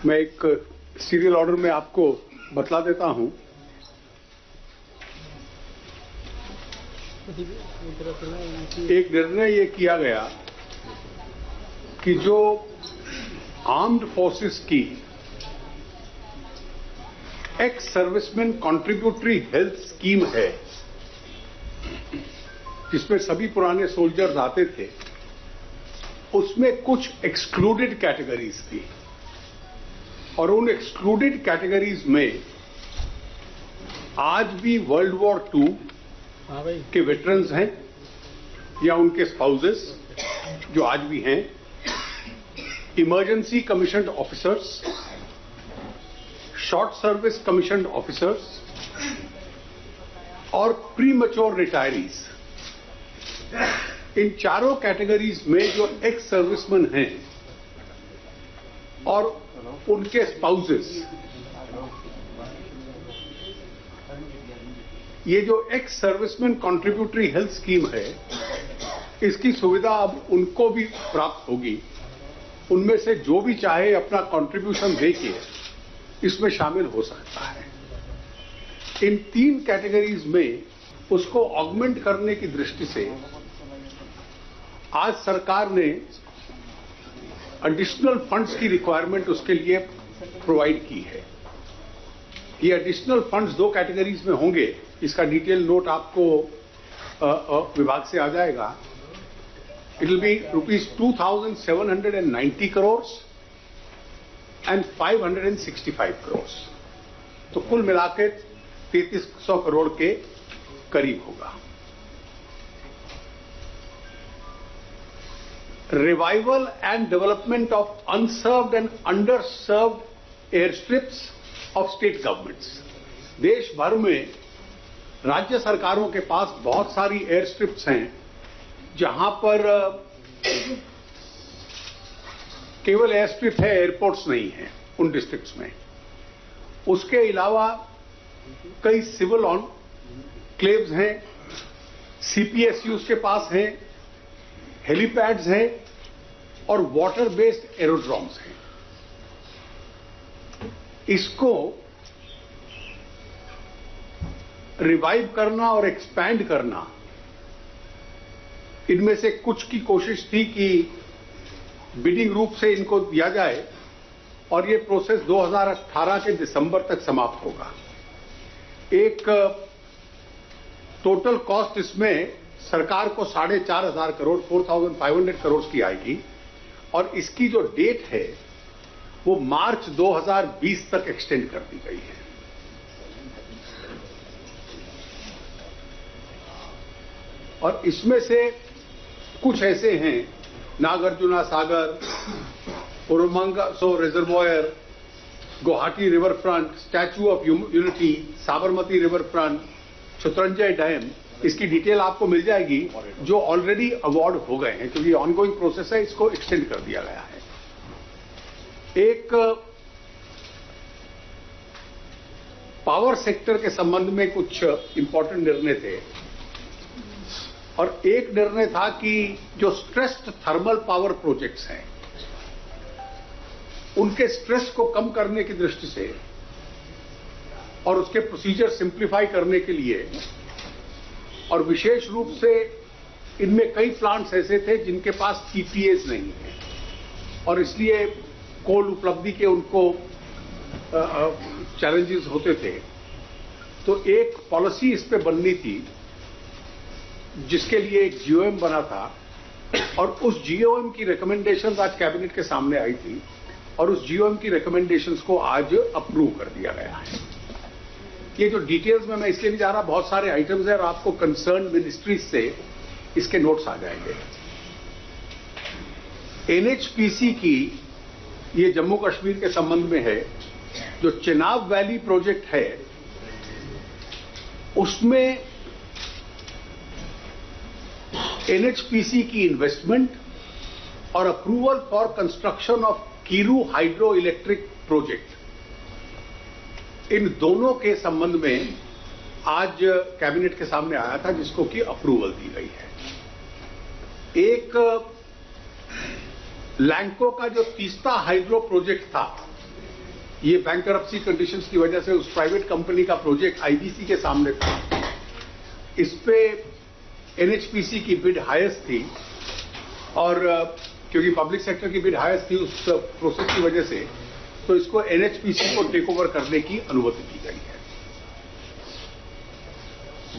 मैं एक serial order में आपको बतला देता हूं। एक निर्णय ये किया गया कि जो आर्म्ड फोर्सेस की ex serviceman contributory health scheme है, जिसमें सभी पुराने सोल्जर्स आते थे, उसमें कुछ एक्सक्लूडेड कैटेगरीज थी और उन एक्सक्लूडेड कैटेगरीज में आज भी वर्ल्ड वॉर II के वेटरन्स हैं या उनके स्पाउसेस जो आज भी हैं, emergency commissioned officers, short service commissioned officers और प्रीमैच्योर रिटायरीज। इन चारों कैटेगरीज में जो एक्स सर्विसमैन हैं और उनके स्पाउसेस, ये जो ex serviceman contributory health scheme है, इसकी सुविधा अब उनको भी प्राप्त होगी। उनमें से जो भी चाहे अपना कंट्रीब्यूशन देके इसमें शामिल हो सकता है। इन 3 कैटेगरीज में उसको ऑगमेंट करने की दृष्टि से आज सरकार ने एडिशनल फंड्स की रिक्वायरमेंट उसके लिए प्रोवाइड की है। ये एडिशनल फंड्स 2 कैटेगरीज में होंगे। इसका डिटेल नोट आपको विभाग से आ जाएगा। It will be ₹2,790 crores and 565 crores। तो कुल मिलाकर 3300 करोड़ के करीब होगा। Revival and development of unserved and underserved air strips of state governments. देश भर में राज्य सरकारों के पास बहुत सारी एयर स्ट्रिप्स हैं जहां पर केवल एयर स्ट्रिप है, एयरपोर्ट्स नहीं है उन डिस्ट्रिक्ट्स में। उसके अलावा कई सिविल ऑनक्लेव्स हैं, CPSUs के पास हैं, हेलीपैड्स हैं और वाटर बेस्ड एरोड्रोम्स हैं। इसको रिवाइव करना और एक्सपैंड करना, इनमें से कुछ की कोशिश थी कि बिडिंग रूप से इनको दिया जाए और ये प्रोसेस 2018 के दिसंबर तक समाप्त होगा। एक टोटल कॉस्ट इसमें सरकार को 4,500 करोड़ 4,500 करोड़ की आएगी और इसकी जो डेट है वो मार्च 2020 तक एक्सटेंड कर दी गई है। और इसमें से कुछ ऐसे हैं, नागार्जुना सागर, उरमंगसो reservoir, Guwahati river front, statue of unity, Sabarmati river front, Shatrunjay dam. इसकी डिटेल आपको मिल जाएगी, जो ऑलरेडी अवार्ड हो गए हैं, क्योंकि ऑनगोइंग प्रोसेस है, इसको एक्सटेंड कर दिया गया है। एक पावर सेक्टर के संबंध में कुछ इंपॉर्टेंट निर्णय थे और एक निर्णय था कि जो स्ट्रेस्ड थर्मल पावर प्रोजेक्ट्स हैं, उनके स्ट्रेस को कम करने की दृष्टि से और उसके प्रोसीजर सिंप्लीफाई करने के लिए, और विशेष रूप से इनमें कई प्लांट्स ऐसे थे जिनके पास PPAs नहीं है और इसलिए कोल उपलब्धि के उनको चैलेंजेस होते थे। तो एक पॉलिसी इस पे बननी थी जिसके लिए एक GOM बना था और उस GOM की रिकमेंडेशंस आज कैबिनेट के सामने आई थी और उस GOM की रिकमेंडेशंस को आज अप्रूव कर दिया गया है। ये जो डिटेल्स में मैं इसलिए नहीं जा रहा, बहुत सारे आइटम्स हैं और आपको कंसर्न मिनिस्ट्रीज से इसके नोट्स आ जाएंगे। NHPC की, ये जम्मू कश्मीर के संबंध में है, जो चेनाब वैली प्रोजेक्ट है, उसमें NHPC की इन्वेस्टमेंट और approval for construction of Kiru hydro electric project, इन दोनों के संबंध में आज कैबिनेट के सामने आया था, जिसको कि अप्रूवल दी गई है। एक लैंको का जो तीस्ता हाइड्रो प्रोजेक्ट था, ये बैंकरप्सी कंडीशंस की वजह से उस प्राइवेट कंपनी का प्रोजेक्ट आईबीसी के सामने था। इस पे एनएचपीसी की बिड हाईएस्ट थी और क्योंकि पब्लिक सेक्टर की बिड हाईएस्ट थी उस प्रोसेस की वजह से, तो इसको एनएचपीसी को टेक ओवर करने की अनुमति दी गई है।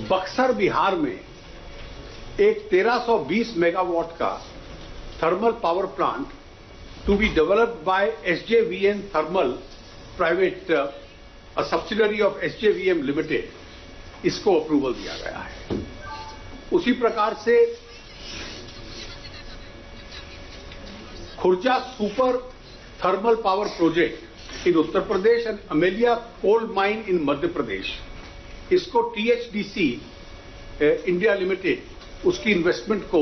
बक्सर बिहार में एक 1320 मेगावाट का thermal power plant to be developed by SJVN thermal private subsidiary of SJVN limited, इसको अप्रूवल दिया गया है। उसी प्रकार से Khurja super thermal power project in Uttar Pradesh and Amelia coal mine in Madhya Pradesh, इसको टीएचडीसी इंडिया लिमिटेड उसकी इन्वेस्टमेंट को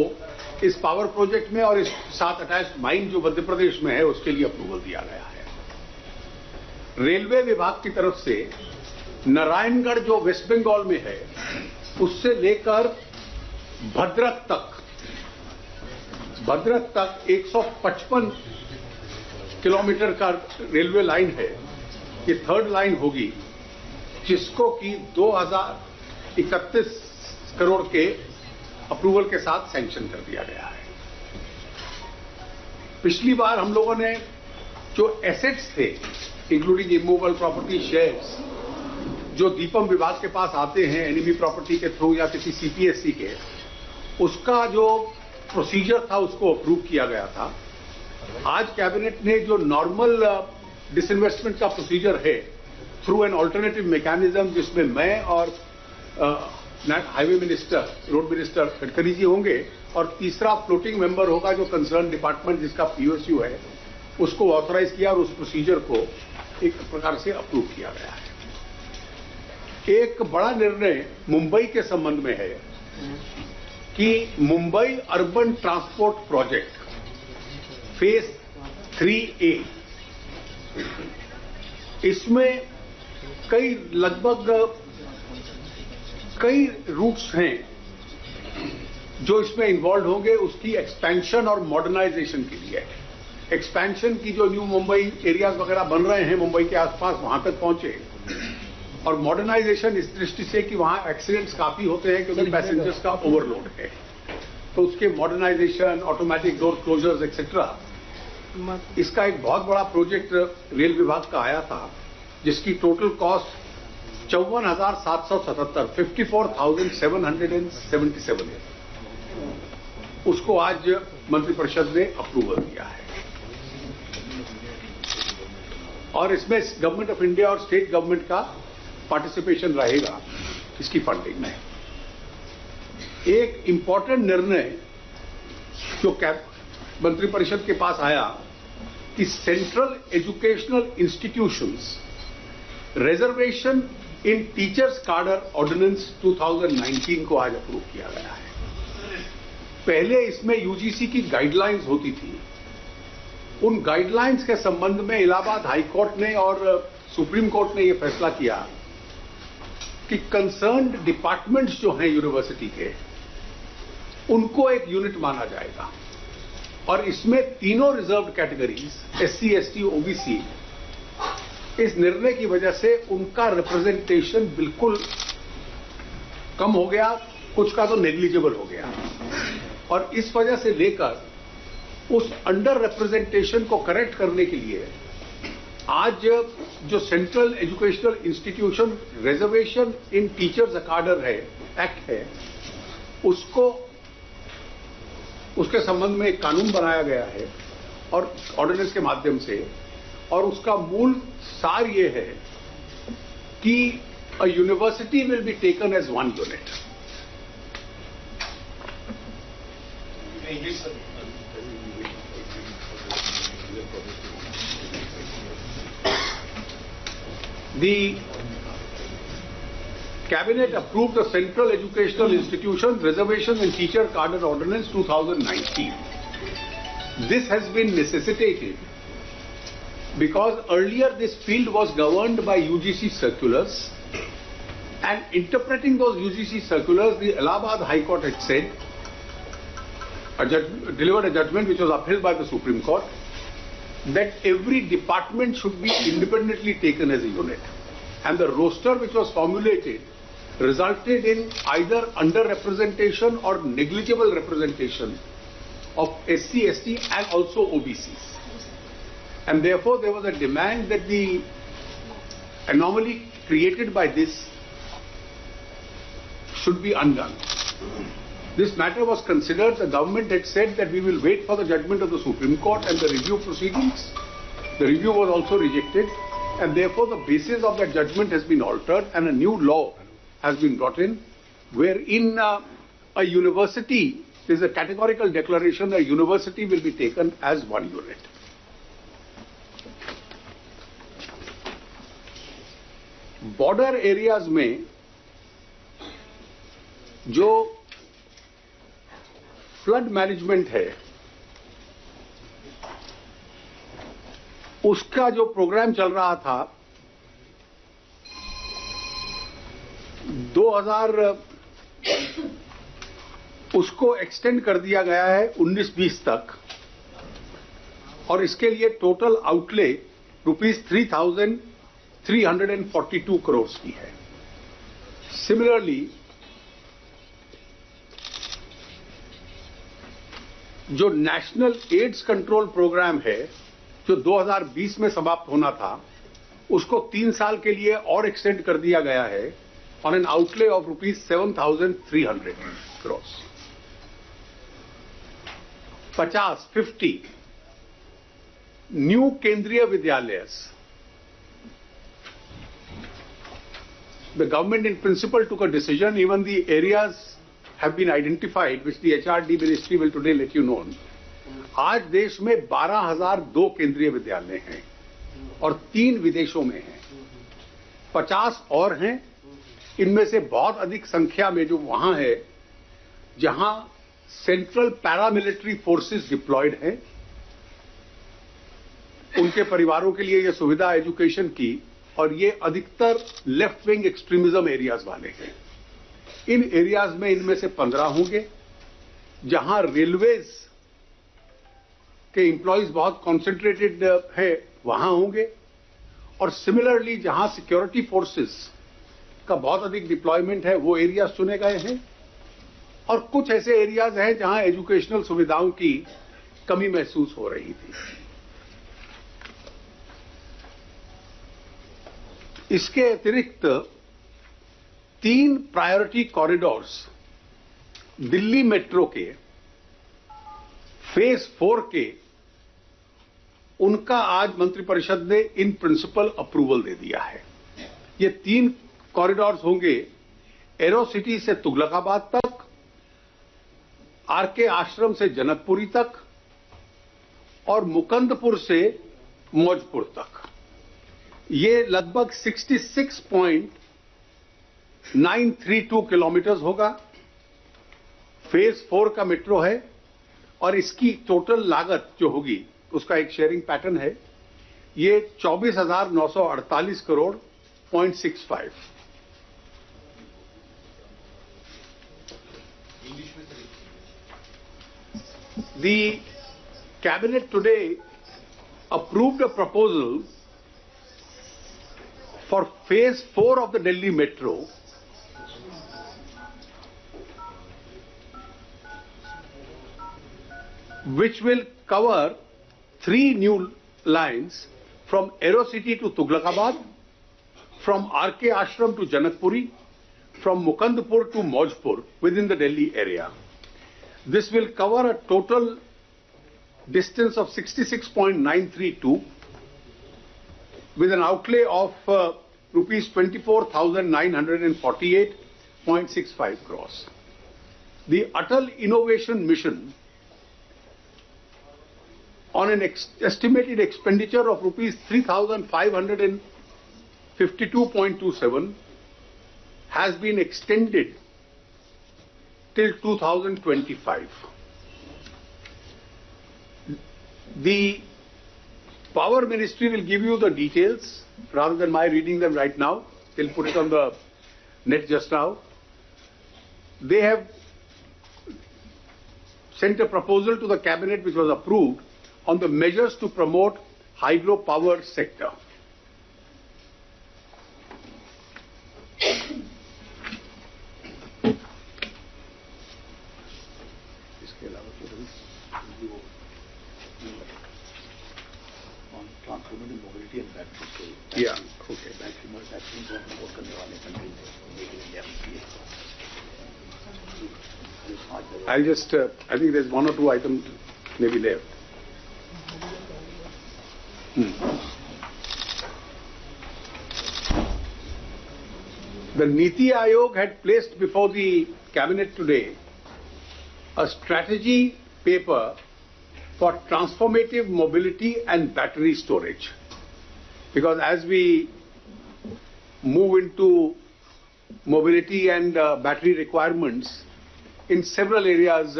इस पावर प्रोजेक्ट में और इस साथ अटैच्ड माइन जो मध्य प्रदेश में है उसके लिए अप्रूवल दिया गया है। रेलवे विभाग की तरफ से नारायणगढ़ जो वेस्ट बंगाल में है उससे लेकर भद्रक तक 155 किलोमीटर का रेलवे लाइन है। ये थर्ड लाइन होगी जिसको कि 2031 करोड़ के अप्रूवल के साथ सैंक्शन कर दिया गया है। पिछली बार हम लोगों ने जो एसेट्स थे इंक्लूडिंग इमूवेबल प्रॉपर्टी शेयर्स जो दीपम विभाग के पास आते हैं एनईबी प्रॉपर्टी के थ्रू या किसी सीपीएससी के, उसका जो प्रोसीजर था उसको अप्रूव किया गया था। आज कैबिनेट ने जो नॉर्मल डिसइन्वेस्टमेंट का प्रोसीजर है थ्रू एन ऑल्टरनेटिव मैकेनिज्म, जिसमें मैं और highway minister road minister Gadkari ji होंगे और तीसरा फ्लोटिंग मेंबर होगा जो कंसर्न डिपार्टमेंट जिसका पीओएसयू है, उसको ऑथराइज किया और उस प्रोसीजर को एक प्रकार से अप्रूव किया गया है। एक बड़ा निर्णय मुंबई के संबंध में है कि Mumbai urban transport project phase 3A, इसमें लगभग कई रूट्स हैं जो इसमें इन्वॉल्व होंगे। उसकी एक्सपेंशन और मॉडर्नाइजेशन के लिए एक्सपेंशन की जो न्यू मुंबई एरियाज वगैरह बन रहे हैं मुंबई के आसपास वहां तक पहुंचे, और मॉडर्नाइजेशन इस दृष्टि से कि वहां एक्सीडेंट्स काफी होते हैं क्योंकि पैसेंजर्स का ओवरलोड है, तो उसके modernisation, automatic door closers etcetera, इसका एक बहुत बड़ा प्रोजेक्ट रेल विभाग का आया था जिसकी टोटल कॉस्ट 54,777 है। उसको आज मंत्रिपरिषद ने अप्रूवल दिया है और इसमें गवर्नमेंट ऑफ इंडिया और स्टेट गवर्नमेंट का पार्टिसिपेशन रहेगा इसकी फंडिंग में। एक इंपॉर्टेंट निर्णय जो मंत्रिपरिषद के पास आया कि सेंट्रल एजुकेशनल इंस्टीट्यूशंस रिजर्वेशन इन टीचर्स कार्डर ऑर्डिनेंस 2019 को आज अप्रूव किया गया है। पहले इसमें यूजीसी की गाइडलाइंस होती थी। उन गाइडलाइंस के संबंध में इलाहाबाद हाई कोर्ट ने और सुप्रीम कोर्ट ने यह फैसला किया कि कंसर्न्ड डिपार्टमेंट्स जो हैं यूनिवर्सिटी के, उनको एक यूनिट माना जाएगा और इसमें तीनों reserved categories SC, ST, OBC, इस निर्णय की वजह से उनका रिप्रेजेंटेशन बिल्कुल कम हो गया, कुछ का तो नेग्लिजिबल हो गया, और इस वजह से लेकर उस अंडर रिप्रेजेंटेशन को करेक्ट करने के लिए आज जो सेंट्रल एजुकेशनल इंस्टीट्यूशन रिजर्वेशन इन टीचर्स कार्डर है एक्ट है, उसके संबंध में एक कानून बनाया गया है और ऑर्डिनेंस के माध्यम से, और उसका मूल सार ये है कि a university will be taken as one unit. The Cabinet approved the Central Educational Institution Reservation and Teacher Cadre Ordinance 2019. This has been necessitated because earlier this field was governed by UGC circulars, and interpreting those UGC circulars, the Allahabad High Court had said, delivered a judgment which was upheld by the Supreme Court, that every department should be independently taken as a unit. And the roster which was formulated resulted in either underrepresentation or negligible representation of SC, ST and also OBCs. And therefore there was a demand that the anomaly created by this should be undone. This matter was considered. The government had said that we will wait for the judgment of the Supreme Court and the review proceedings. The review was also rejected, and therefore the basis of that judgment has been altered and a new law has been brought in, wherein a university, there is a categorical declaration that a university will be taken as one unit. Border areas में जो flood management है उसका जो programme चल रहा था 2000 उसको extend कर दिया गया है 19-20 तक और इसके लिए टोटल आउटले ₹3,342 करोड़ की है. सिमिलरली जो नेशनल एड्स कंट्रोल प्रोग्राम है जो 2020 में समाप्त होना था उसको 3 साल के लिए और एक्सटेंड कर दिया गया है on an outlay of ₹7,300 crore. 50 new केंद्रीय विद्यालय. The government in principle took a decision, even the areas have been identified, which the HRD ministry will today let you know. आज देश में 12,002 केंद्रीय विद्यालय हैं और 3 विदेशों में हैं. 50 और हैं. इनमें से बहुत अधिक संख्या में जो वहां है जहां सेंट्रल पैरामिलिट्री फोर्सेस डिप्लॉयड हैं, उनके परिवारों के लिए यह सुविधा एजुकेशन की, और ये अधिकतर लेफ्ट विंग एक्सट्रीमिज्म एरियाज वाले हैं. इन एरियाज में इनमें से 15 होंगे जहां रेलवेज के एम्प्लॉइज बहुत कॉन्सेंट्रेटेड है वहां होंगे, और सिमिलरली जहां सिक्योरिटी फोर्सेस का बहुत अधिक डिप्लॉयमेंट है वो एरियाज चुने गए हैं, और कुछ ऐसे एरियाज हैं जहां एजुकेशनल सुविधाओं की कमी महसूस हो रही थी. इसके अतिरिक्त 3 प्रायोरिटी कॉरिडोर्स दिल्ली मेट्रो के फेज 4 के उनका आज मंत्रिपरिषद ने इन प्रिंसिपल अप्रूवल दे दिया है. ये 3 कॉरिडोर्स होंगे एरो सिटी से तुगलकाबाद तक, आरके आश्रम से जनकपुरी तक और मुकंदपुर से मौजपुर तक. ये लगभग 66.932 किलोमीटर होगा. फेज 4 का मेट्रो है और इसकी टोटल लागत जो होगी उसका एक शेयरिंग पैटर्न है. ये 24,948 crore 0.65. The cabinet today approved a proposal for phase 4 of the Delhi Metro, which will cover 3 new lines from Aerocity to Tughlakabad, from RK Ashram to Janakpuri, from Mukandpur to Maujpur within the Delhi area. This will cover a total distance of 66.932 with an outlay of rupees 24,948.65 crores. The Atal Innovation Mission, on an estimated expenditure of rupees 3,552.27, has been extended till 2025. The Power Ministry will give you the details rather than my reading them right now. They'll put it on the net just now. They have sent a proposal to the cabinet which was approved on the measures to promote hydropower sector. Transformative mobility and battery. Yeah, okay. Battery को import करने वाले countries हैं. I'll just, I think there's one or two items maybe left. The Niti Aayog had placed before the cabinet today a strategy paper for transformative mobility and battery storage. Because as we move into mobility and battery requirements in several areas,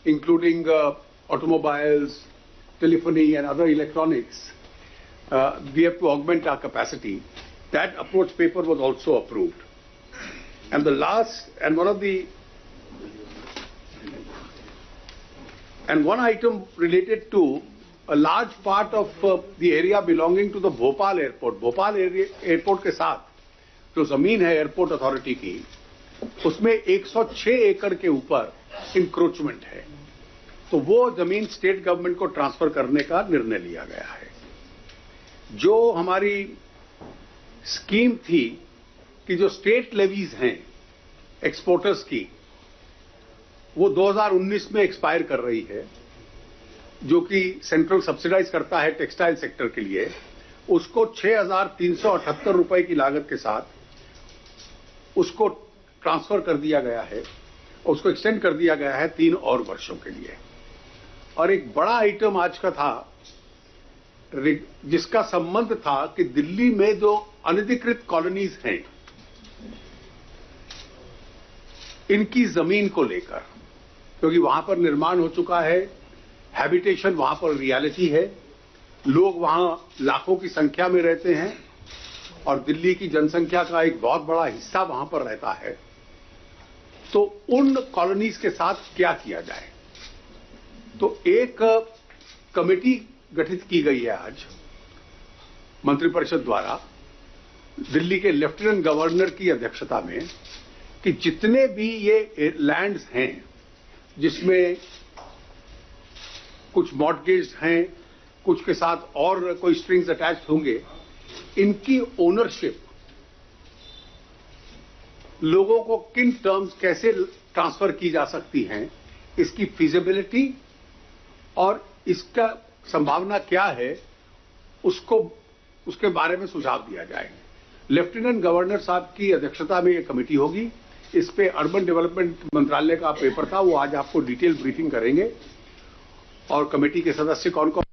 including automobiles, telephony and other electronics, we have to augment our capacity. That approach paper was also approved. And the last, and one item related to a large part of the area belonging to the Bhopal airport. Bhopal airport के साथ जो जमीन है airport authority की, उसमें 106 एकड़ के ऊपर इंक्रोचमेंट है. तो वो जमीन स्टेट गवर्नमेंट को ट्रांसफर करने का निर्णय लिया गया है. जो हमारी स्कीम थी कि जो स्टेट लेवीज हैं एक्सपोर्टर्स की, वो 2019 में एक्सपायर कर रही है, जो कि सेंट्रल सब्सिडाइज करता है टेक्सटाइल सेक्टर के लिए. उसको 6,378 रुपए की लागत के साथ उसको ट्रांसफर कर दिया गया है और उसको एक्सटेंड कर दिया गया है 3 और वर्षों के लिए. और एक बड़ा आइटम आज का था जिसका संबंध था कि दिल्ली में जो अनधिकृत कॉलोनीज हैं इनकी जमीन को लेकर, क्योंकि वहां पर निर्माण हो चुका है, हैबिटेशन वहां पर रियलिटी है, लोग वहां लाखों की संख्या में रहते हैं और दिल्ली की जनसंख्या का एक बहुत बड़ा हिस्सा वहां पर रहता है. तो उन कॉलोनीज के साथ क्या किया जाए, तो एक कमेटी गठित की गई है आज मंत्रिपरिषद द्वारा दिल्ली के लेफ्टिनेंट गवर्नर की अध्यक्षता में, कि जितने भी ये लैंड्स हैं जिसमें कुछ मॉर्टगेज हैं, कुछ के साथ और कोई स्ट्रिंग्स अटैच्ड होंगे, इनकी ओनरशिप लोगों को किन टर्म्स कैसे ट्रांसफर की जा सकती हैं, इसकी फिजिबिलिटी और इसका संभावना क्या है, उसके बारे में सुझाव दिया जाए. लेफ्टिनेंट गवर्नर साहब की अध्यक्षता में यह कमेटी होगी. इस पे अर्बन डेवलपमेंट मंत्रालय का पेपर था, वो आज आपको डिटेल ब्रीफिंग करेंगे और कमेटी के सदस्य कौन कौन